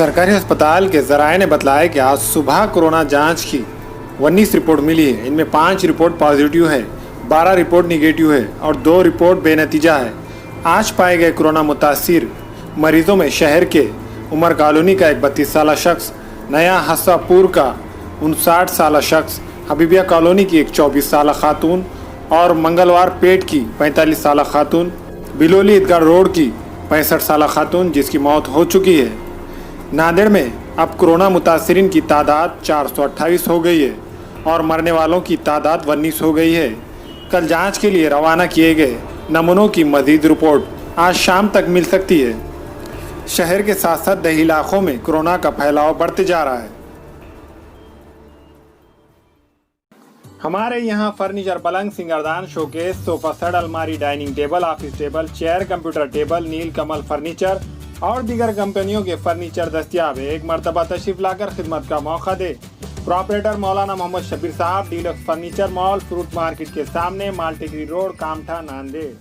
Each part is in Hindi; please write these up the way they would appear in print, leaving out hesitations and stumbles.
सरकारी अस्पताल के जराये ने बताया कि आज सुबह कोरोना जांच की 19 रिपोर्ट मिली है। इनमें 5 रिपोर्ट पॉजिटिव है, 12 रिपोर्ट निगेटिव है और 2 रिपोर्ट बेनतीजा है। आज पाए गए कोरोना मुतासिर मरीजों में शहर के उमर कॉलोनी का एक 32 साल शख्स, नया हसापुर का 59 साल शख्स, हबीबिया कॉलोनी की एक 24 साल खातून और मंगलवार पेट की 45 साल खातून, बिलोली ईदगाह रोड की 65 साल खातून जिसकी मौत हो चुकी है। नांदेड़ में अब कोरोना मुतासिरीन की तादाद 428 हो गई है और मरने वालों की तादाद 19 हो गई है। कल जांच के लिए रवाना किए गए नमूनों की मजीद रिपोर्ट आज शाम तक मिल सकती है। शहर के साथ साथ दही इलाकों में कोरोना का फैलाव बढ़ते जा रहा है। हमारे यहाँ फर्नीचर, पलंग, सिंगारदान, शोकेस, सोफा सेट, अलमारी, dining table, office table, chair, computer table, Neel Kamal furniture और दीगर कंपनियों के फर्नीचर दस्तियाब है। एक मरतबा तशरीफ लाकर खिदमत का मौका दे। प्रोपरेटर मौलाना मोहम्मद शबीर साहब, deluxe furniture mall, fruit market के सामने, मालटेकरी रोड, कामठा, नांदेड़।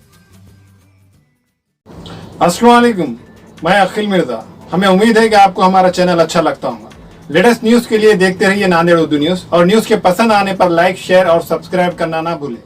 अस्सलाम वालेकुम, मैं अखिल मिर्जा। हमें उम्मीद है कि आपको हमारा चैनल अच्छा लगता होगा। लेटेस्ट न्यूज के लिए देखते रहिए नांदेड़ उर्दू न्यूज और न्यूज के पसंद आने पर लाइक, शेयर और सब्सक्राइब करना ना भूलें।